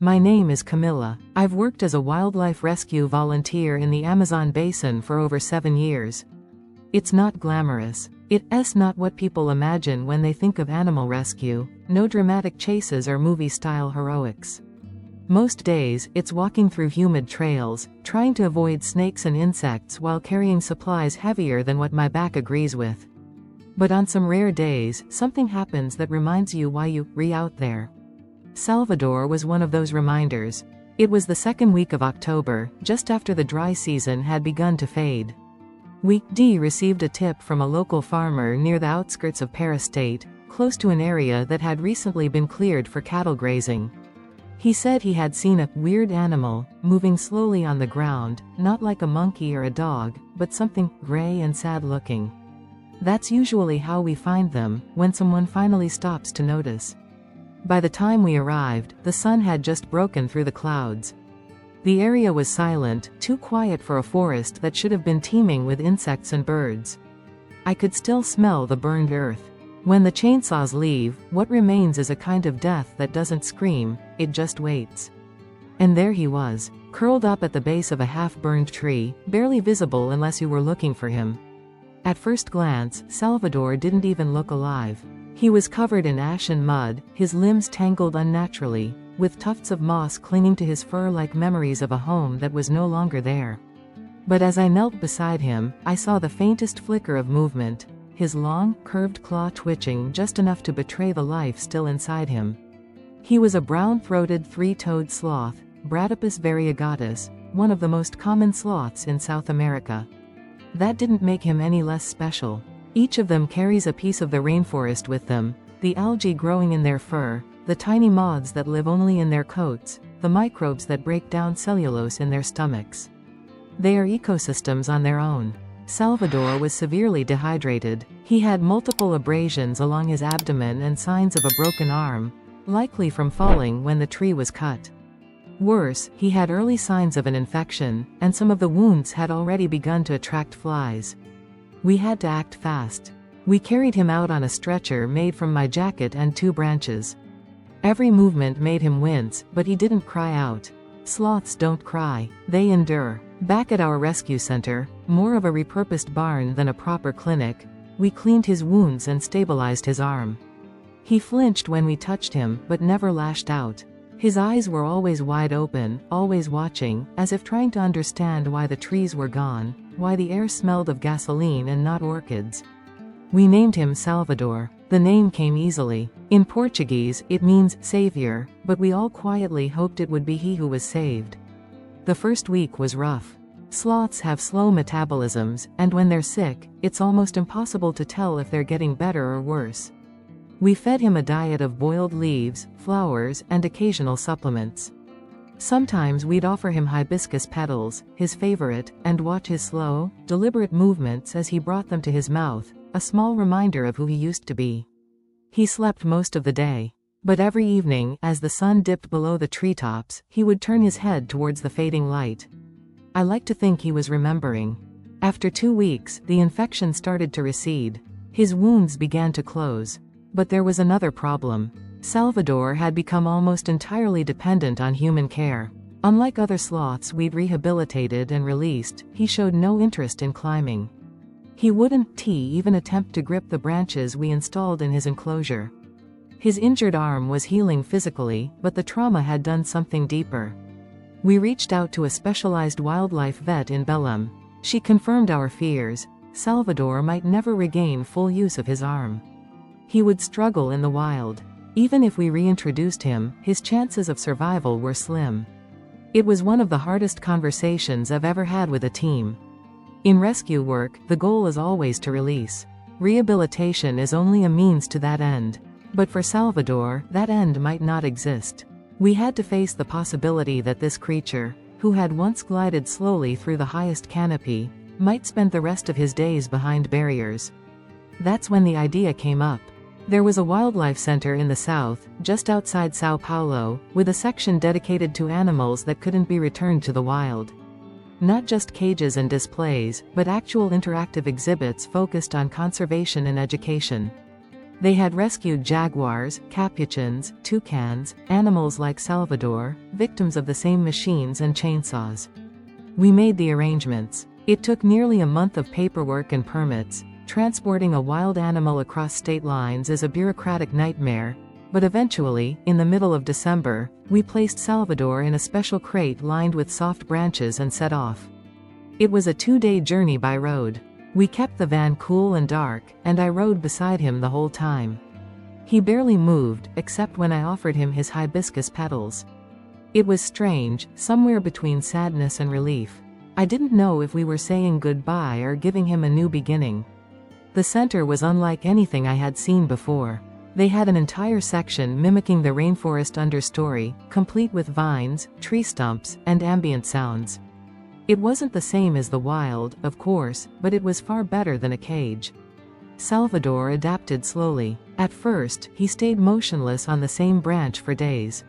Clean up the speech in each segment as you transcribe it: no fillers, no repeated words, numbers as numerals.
My name is Camilla. I've worked as a wildlife rescue volunteer in the Amazon basin for over 7 years. It's not glamorous. It's not what people imagine when they think of animal rescue. No dramatic chases or movie-style heroics. Most days, it's walking through humid trails, trying to avoid snakes and insects while carrying supplies heavier than what my back agrees with. But on some rare days, something happens that reminds you why you're out there. Salvador was one of those reminders. It was the second week of October, just after the dry season had begun to fade. Week D received a tip from a local farmer near the outskirts of Paris State, close to an area that had recently been cleared for cattle grazing. He said he had seen a weird animal, moving slowly on the ground, not like a monkey or a dog, but something gray and sad looking. That's usually how we find them, when someone finally stops to notice. By the time we arrived, the sun had just broken through the clouds. The area was silent, too quiet for a forest that should have been teeming with insects and birds. I could still smell the burned earth. When the chainsaws leave, what remains is a kind of death that doesn't scream, it just waits. And there he was, curled up at the base of a half-burned tree, barely visible unless you were looking for him. At first glance, Salvador didn't even look alive. He was covered in ash and mud, his limbs tangled unnaturally, with tufts of moss clinging to his fur like memories of a home that was no longer there. But as I knelt beside him, I saw the faintest flicker of movement, his long, curved claw twitching just enough to betray the life still inside him. He was a brown-throated three-toed sloth, Bradypus variegatus, one of the most common sloths in South America. That didn't make him any less special. Each of them carries a piece of the rainforest with them, the algae growing in their fur, the tiny moths that live only in their coats, the microbes that break down cellulose in their stomachs. They are ecosystems on their own. Salvador was severely dehydrated. He had multiple abrasions along his abdomen and signs of a broken arm, likely from falling when the tree was cut. Worse, he had early signs of an infection, and some of the wounds had already begun to attract flies. We had to act fast. We carried him out on a stretcher made from my jacket and 2 branches. Every movement made him wince, but he didn't cry out. Sloths don't cry, they endure. Back at our rescue center, more of a repurposed barn than a proper clinic, we cleaned his wounds and stabilized his arm. He flinched when we touched him, but never lashed out. His eyes were always wide open, always watching, as if trying to understand why the trees were gone, why the air smelled of gasoline and not orchids. We named him Salvador. The name came easily. In Portuguese, it means savior, but we all quietly hoped it would be he who was saved. The first week was rough. Sloths have slow metabolisms, and when they're sick, it's almost impossible to tell if they're getting better or worse. We fed him a diet of boiled leaves, flowers, and occasional supplements. Sometimes we'd offer him hibiscus petals, his favorite, and watch his slow, deliberate movements as he brought them to his mouth, a small reminder of who he used to be. He slept most of the day. But every evening, as the sun dipped below the treetops, he would turn his head towards the fading light. I like to think he was remembering. After 2 weeks, the infection started to recede. His wounds began to close. But there was another problem. Salvador had become almost entirely dependent on human care. Unlike other sloths we'd rehabilitated and released, he showed no interest in climbing. He wouldn't even attempt to grip the branches we installed in his enclosure. His injured arm was healing physically, but the trauma had done something deeper. We reached out to a specialized wildlife vet in Belém. She confirmed our fears. Salvador might never regain full use of his arm. He would struggle in the wild. Even if we reintroduced him, his chances of survival were slim. It was one of the hardest conversations I've ever had with a team. In rescue work, the goal is always to release. Rehabilitation is only a means to that end. But for Salvador, that end might not exist. We had to face the possibility that this creature, who had once glided slowly through the highest canopy, might spend the rest of his days behind barriers. That's when the idea came up. There was a wildlife center in the south, just outside São Paulo, with a section dedicated to animals that couldn't be returned to the wild. Not just cages and displays, but actual interactive exhibits focused on conservation and education. They had rescued jaguars, capuchins, toucans, animals like Salvador, victims of the same machines and chainsaws. We made the arrangements. It took nearly a month of paperwork and permits. Transporting a wild animal across state lines is a bureaucratic nightmare, but eventually, in the middle of December, we placed Salvador in a special crate lined with soft branches and set off. It was a 2-day journey by road. We kept the van cool and dark, and I rode beside him the whole time. He barely moved, except when I offered him his hibiscus petals. It was strange, somewhere between sadness and relief. I didn't know if we were saying goodbye or giving him a new beginning. The center was unlike anything I had seen before. They had an entire section mimicking the rainforest understory, complete with vines, tree stumps, and ambient sounds. It wasn't the same as the wild, of course, but it was far better than a cage. Salvador adapted slowly. At first, he stayed motionless on the same branch for days.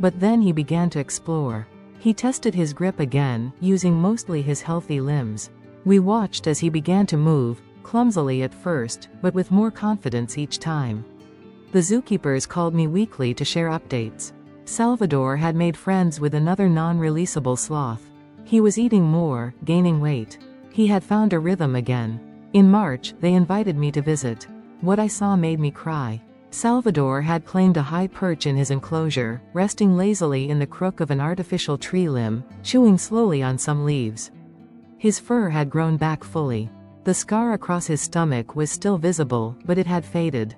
But then he began to explore. He tested his grip again, using mostly his healthy limbs. We watched as he began to move, clumsily at first, but with more confidence each time. The zookeepers called me weekly to share updates. Salvador had made friends with another non-releasable sloth. He was eating more, gaining weight. He had found a rhythm again. In March, they invited me to visit. What I saw made me cry. Salvador had claimed a high perch in his enclosure, resting lazily in the crook of an artificial tree limb, chewing slowly on some leaves. His fur had grown back fully. The scar across his stomach was still visible, but it had faded.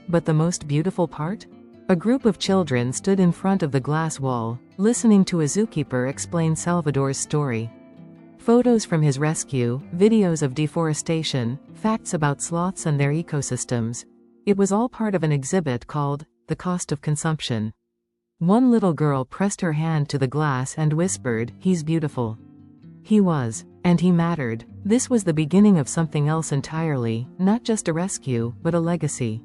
But the most beautiful part? A group of children stood in front of the glass wall, listening to a zookeeper explain Salvador's story. Photos from his rescue, videos of deforestation, facts about sloths and their ecosystems. It was all part of an exhibit called The Cost of Consumption. One little girl pressed her hand to the glass and whispered, "He's beautiful." He was. And he mattered. This was the beginning of something else entirely, not just a rescue, but a legacy.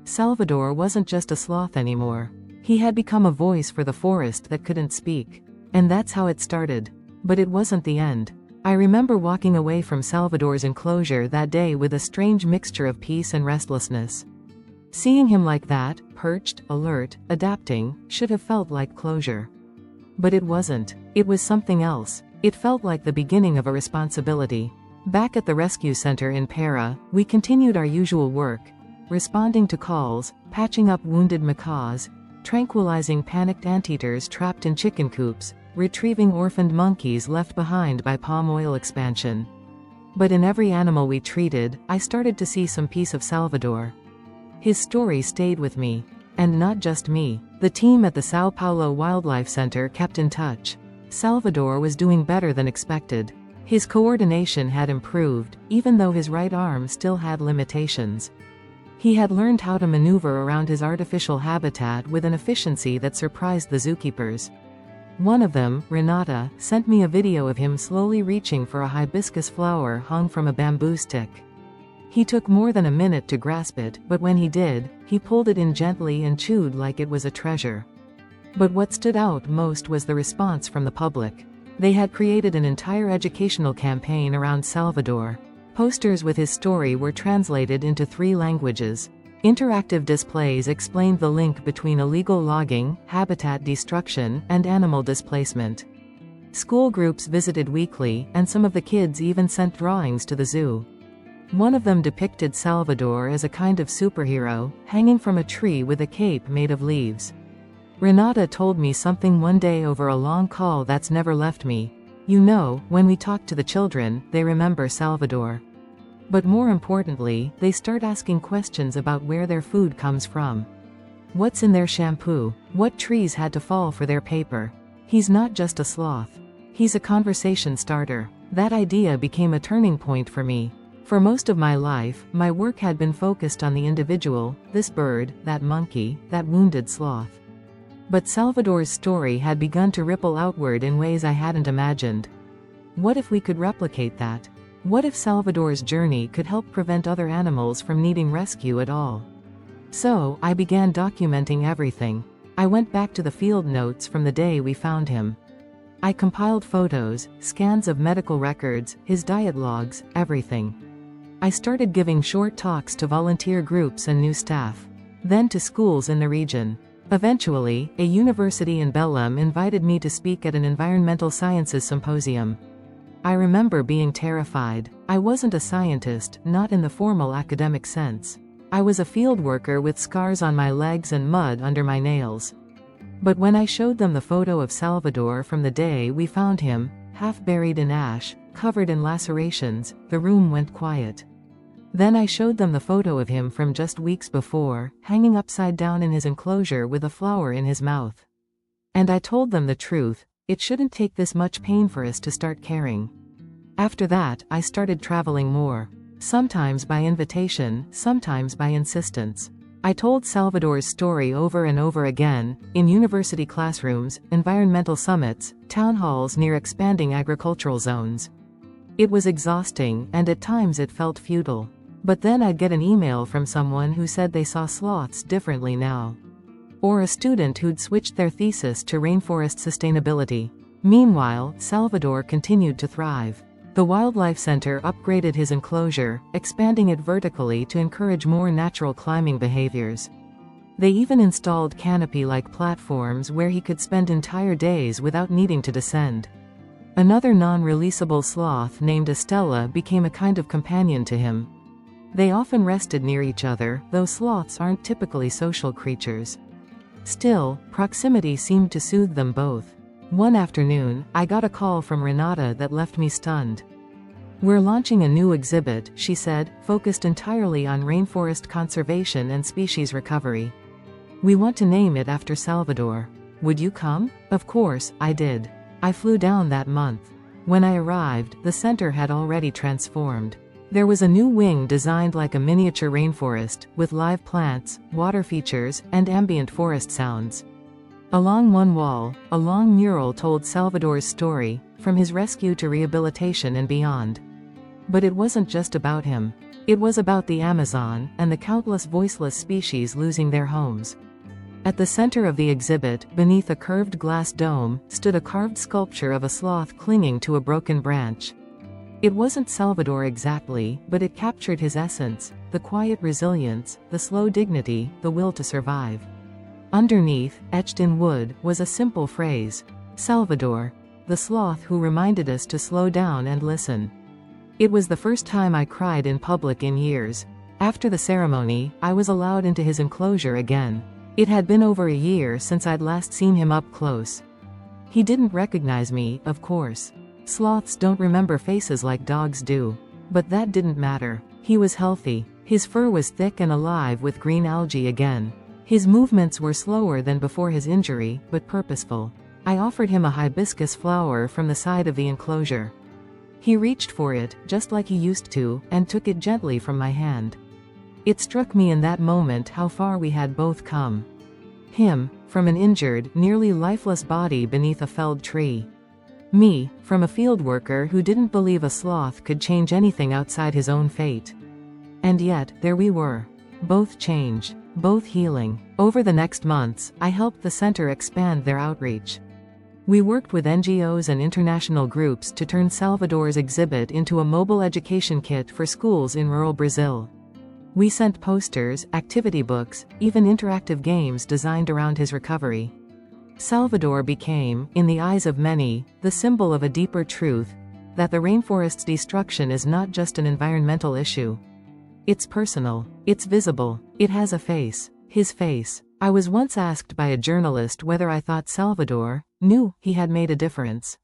Salvador wasn't just a sloth anymore. He had become a voice for the forest that couldn't speak. And that's how it started. But it wasn't the end. I remember walking away from Salvador's enclosure that day with a strange mixture of peace and restlessness. Seeing him like that, perched, alert, adapting, should have felt like closure. But it wasn't. It was something else. It felt like the beginning of a responsibility. Back at the rescue center in Para, we continued our usual work, responding to calls, patching up wounded macaws, tranquilizing panicked anteaters trapped in chicken coops, retrieving orphaned monkeys left behind by palm oil expansion. But in every animal we treated, I started to see some piece of Salvador. His story stayed with me. And not just me. The team at the Sao Paulo Wildlife Center kept in touch. Salvador was doing better than expected. His coordination had improved, even though his right arm still had limitations. He had learned how to maneuver around his artificial habitat with an efficiency that surprised the zookeepers. One of them, Renata, sent me a video of him slowly reaching for a hibiscus flower hung from a bamboo stick. He took more than a minute to grasp it, but when he did, he pulled it in gently and chewed like it was a treasure. But what stood out most was the response from the public. They had created an entire educational campaign around Salvador. Posters with his story were translated into 3 languages. Interactive displays explained the link between illegal logging, habitat destruction, and animal displacement. School groups visited weekly, and some of the kids even sent drawings to the zoo. One of them depicted Salvador as a kind of superhero, hanging from a tree with a cape made of leaves. Renata told me something one day over a long call that's never left me. You know, when we talk to the children, they remember Salvador. But more importantly, they start asking questions about where their food comes from. What's in their shampoo? What trees had to fall for their paper? He's not just a sloth. He's a conversation starter. That idea became a turning point for me. For most of my life, my work had been focused on the individual, this bird, that monkey, that wounded sloth. But Salvador's story had begun to ripple outward in ways I hadn't imagined. What if we could replicate that? What if Salvador's journey could help prevent other animals from needing rescue at all? So, I began documenting everything. I went back to the field notes from the day we found him. I compiled photos, scans of medical records, his diet logs, everything. I started giving short talks to volunteer groups and new staff. Then to schools in the region. Eventually, a university in Belém invited me to speak at an environmental sciences symposium. I remember being terrified. I wasn't a scientist, not in the formal academic sense. I was a field worker with scars on my legs and mud under my nails. But when I showed them the photo of Salvador from the day we found him, half buried in ash, covered in lacerations, the room went quiet. Then I showed them the photo of him from just weeks before, hanging upside down in his enclosure with a flower in his mouth. And I told them the truth, it shouldn't take this much pain for us to start caring. After that, I started traveling more. Sometimes by invitation, sometimes by insistence. I told Salvador's story over and over again, in university classrooms, environmental summits, town halls near expanding agricultural zones. It was exhausting, and at times it felt futile. But then I'd get an email from someone who said they saw sloths differently now. Or a student who'd switched their thesis to rainforest sustainability. Meanwhile, Salvador continued to thrive. The Wildlife Center upgraded his enclosure, expanding it vertically to encourage more natural climbing behaviors. They even installed canopy-like platforms where he could spend entire days without needing to descend. Another non-releasable sloth named Estella became a kind of companion to him. They often rested near each other, though sloths aren't typically social creatures. Still, proximity seemed to soothe them both. One afternoon, I got a call from Renata that left me stunned. "We're launching a new exhibit," she said, focused entirely on rainforest conservation and species recovery. "We want to name it after Salvador. Would you come?" Of course, I did. I flew down that month. When I arrived, the center had already transformed. There was a new wing designed like a miniature rainforest, with live plants, water features, and ambient forest sounds. Along one wall, a long mural told Salvador's story, from his rescue to rehabilitation and beyond. But it wasn't just about him. It was about the Amazon, and the countless voiceless species losing their homes. At the center of the exhibit, beneath a curved glass dome, stood a carved sculpture of a sloth clinging to a broken branch. It wasn't Salvador exactly, but it captured his essence, the quiet resilience, the slow dignity, the will to survive. Underneath, etched in wood, was a simple phrase: Salvador, the sloth who reminded us to slow down and listen. It was the first time I cried in public in years. After the ceremony, I was allowed into his enclosure again. It had been over a year since I'd last seen him up close. He didn't recognize me, of course. Sloths don't remember faces like dogs do. But that didn't matter. He was healthy. His fur was thick and alive with green algae again. His movements were slower than before his injury, but purposeful. I offered him a hibiscus flower from the side of the enclosure. He reached for it, just like he used to, and took it gently from my hand. It struck me in that moment how far we had both come. Him, from an injured, nearly lifeless body beneath a felled tree. Me, from a field worker who didn't believe a sloth could change anything outside his own fate. And yet, there we were. Both changed. Both healing. Over the next months, I helped the center expand their outreach. We worked with NGOs and international groups to turn Salvador's exhibit into a mobile education kit for schools in rural Brazil. We sent posters, activity books, even interactive games designed around his recovery. Salvador became, in the eyes of many, the symbol of a deeper truth, that the rainforest's destruction is not just an environmental issue. It's personal. It's visible. It has a face. His face. I was once asked by a journalist whether I thought Salvador knew he had made a difference.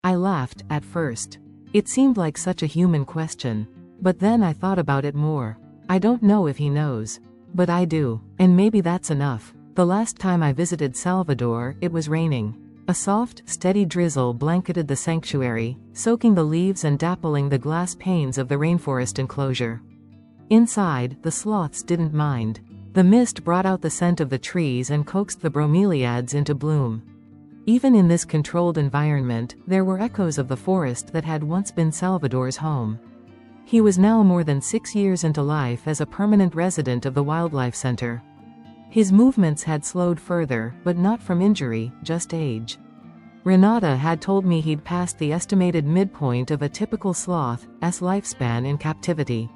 I laughed, at first. It seemed like such a human question. But then I thought about it more. I don't know if he knows. But I do. And maybe that's enough. The last time I visited Salvador, it was raining. A soft, steady drizzle blanketed the sanctuary, soaking the leaves and dappling the glass panes of the rainforest enclosure. Inside, the sloths didn't mind. The mist brought out the scent of the trees and coaxed the bromeliads into bloom. Even in this controlled environment, there were echoes of the forest that had once been Salvador's home. He was now more than 6 years into life as a permanent resident of the Wildlife Center. His movements had slowed further, but not from injury, just age. Renata had told me he'd passed the estimated midpoint of a typical sloth's lifespan in captivity.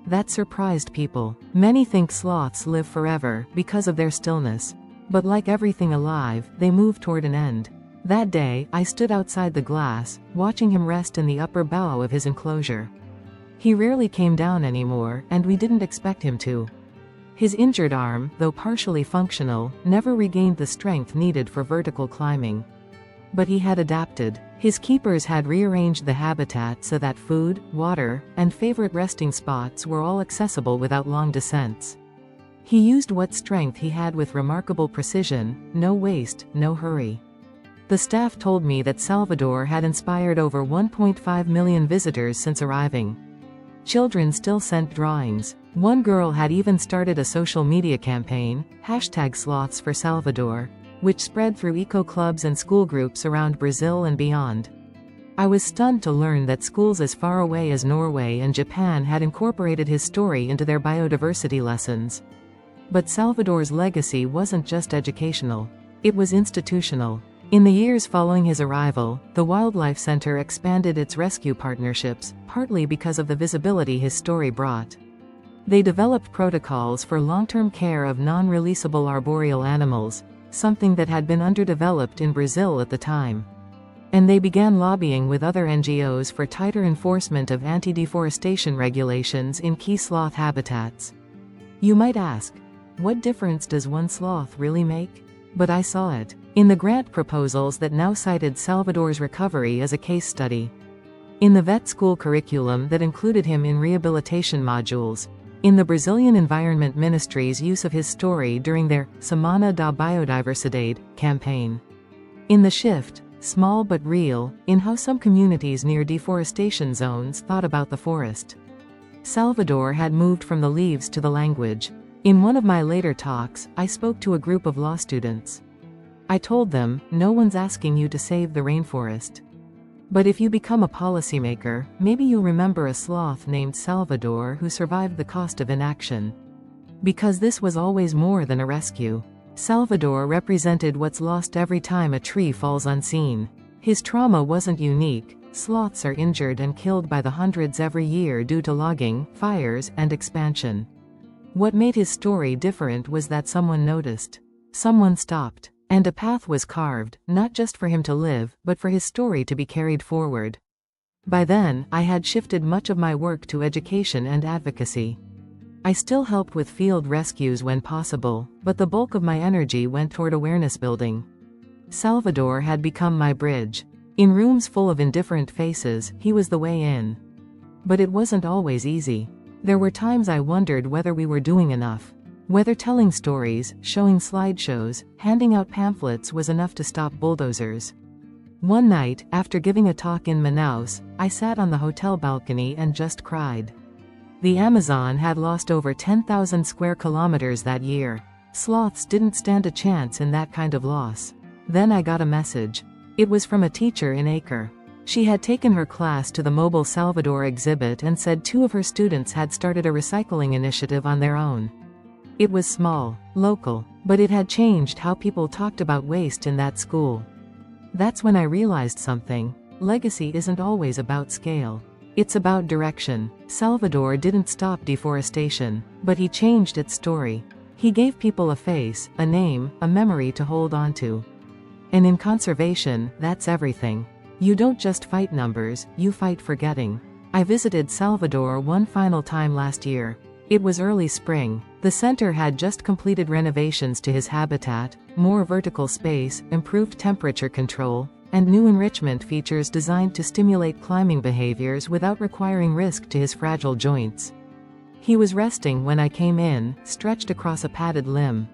That surprised people. Many think sloths live forever because of their stillness. But like everything alive, they move toward an end. That day, I stood outside the glass, watching him rest in the upper bow of his enclosure. He rarely came down anymore, and we didn't expect him to. His injured arm, though partially functional, never regained the strength needed for vertical climbing. But he had adapted. His keepers had rearranged the habitat so that food, water, and favorite resting spots were all accessible without long descents. He used what strength he had with remarkable precision, no waste, no hurry. The staff told me that Salvador had inspired over 1.5 million visitors since arriving. Children still sent drawings. One girl had even started a social media campaign, #SlothsForSalvador, which spread through eco-clubs and school groups around Brazil and beyond. I was stunned to learn that schools as far away as Norway and Japan had incorporated his story into their biodiversity lessons. But Salvador's legacy wasn't just educational. It was institutional. In the years following his arrival, the Wildlife Center expanded its rescue partnerships, partly because of the visibility his story brought. They developed protocols for long-term care of non-releasable arboreal animals, something that had been underdeveloped in Brazil at the time. And they began lobbying with other NGOs for tighter enforcement of anti-deforestation regulations in key sloth habitats. You might ask, what difference does one sloth really make? But I saw it in the grant proposals that now cited Salvador's recovery as a case study, in the vet school curriculum that included him in rehabilitation modules, in the Brazilian Environment Ministry's use of his story during their Semana da Biodiversidade campaign, in the shift, small but real, in how some communities near deforestation zones thought about the forest. Salvador had moved from the leaves to the language. In one of my later talks, I spoke to a group of law students. I told them, no one's asking you to save the rainforest. But if you become a policymaker, maybe you'll remember a sloth named Salvador who survived the cost of inaction. Because this was always more than a rescue. Salvador represented what's lost every time a tree falls unseen. His trauma wasn't unique. Sloths are injured and killed by the hundreds every year due to logging, fires, and expansion. What made his story different was that someone noticed. Someone stopped. And a path was carved, not just for him to live, but for his story to be carried forward. By then, I had shifted much of my work to education and advocacy. I still helped with field rescues when possible, but the bulk of my energy went toward awareness building. Salvador had become my bridge. In rooms full of indifferent faces, he was the way in. But it wasn't always easy. There were times I wondered whether we were doing enough. Whether telling stories, showing slideshows, handing out pamphlets was enough to stop bulldozers. One night, after giving a talk in Manaus, I sat on the hotel balcony and just cried. The Amazon had lost over 10,000 square kilometers that year. Sloths didn't stand a chance in that kind of loss. Then I got a message. It was from a teacher in Acre. She had taken her class to the Mobile Salvador exhibit and said 2 of her students had started a recycling initiative on their own. It was small, local, but it had changed how people talked about waste in that school. That's when I realized something. Legacy isn't always about scale. It's about direction. Salvador didn't stop deforestation, but he changed its story. He gave people a face, a name, a memory to hold on to. And in conservation, that's everything. You don't just fight numbers, you fight forgetting. I visited Salvador one final time last year. It was early spring. The center had just completed renovations to his habitat, more vertical space, improved temperature control, and new enrichment features designed to stimulate climbing behaviors without requiring risk to his fragile joints. He was resting when I came in, stretched across a padded limb.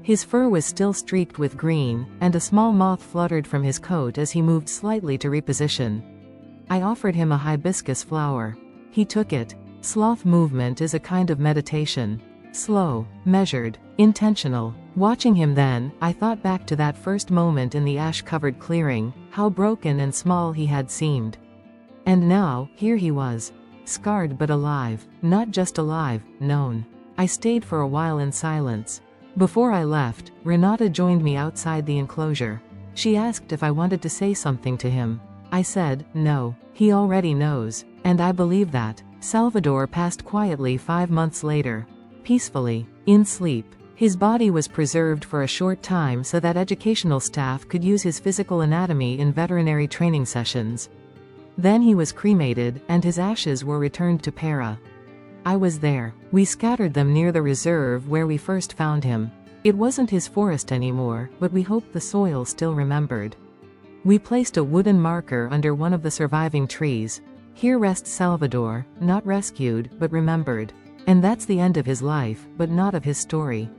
His fur was still streaked with green, and a small moth fluttered from his coat as he moved slightly to reposition. I offered him a hibiscus flower. He took it. Sloth movement is a kind of meditation. Slow, measured, intentional. Watching him then, I thought back to that first moment in the ash-covered clearing, how broken and small he had seemed. And now, here he was. Scarred but alive. Not just alive, known. I stayed for a while in silence. Before I left, Renata joined me outside the enclosure. She asked if I wanted to say something to him. I said, no. He already knows. And I believe that. Salvador passed quietly 5 months later. Peacefully. In sleep. His body was preserved for a short time so that educational staff could use his physical anatomy in veterinary training sessions. Then he was cremated, and his ashes were returned to Para. I was there. We scattered them near the reserve where we first found him. It wasn't his forest anymore, but we hoped the soil still remembered. We placed a wooden marker under one of the surviving trees. Here rests Salvador, not rescued, but remembered. And that's the end of his life, but not of his story.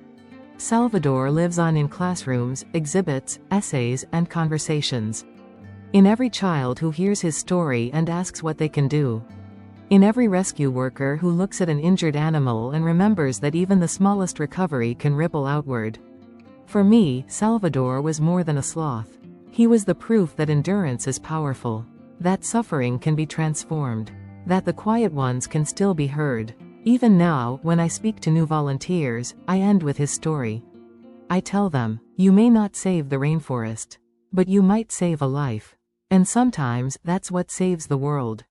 Salvador lives on in classrooms, exhibits, essays, and conversations. In every child who hears his story and asks what they can do. In every rescue worker who looks at an injured animal and remembers that even the smallest recovery can ripple outward. For me, Salvador was more than a sloth. He was the proof that endurance is powerful. That suffering can be transformed. That the quiet ones can still be heard. Even now, when I speak to new volunteers, I end with his story. I tell them, you may not save the rainforest, but you might save a life. And sometimes, that's what saves the world.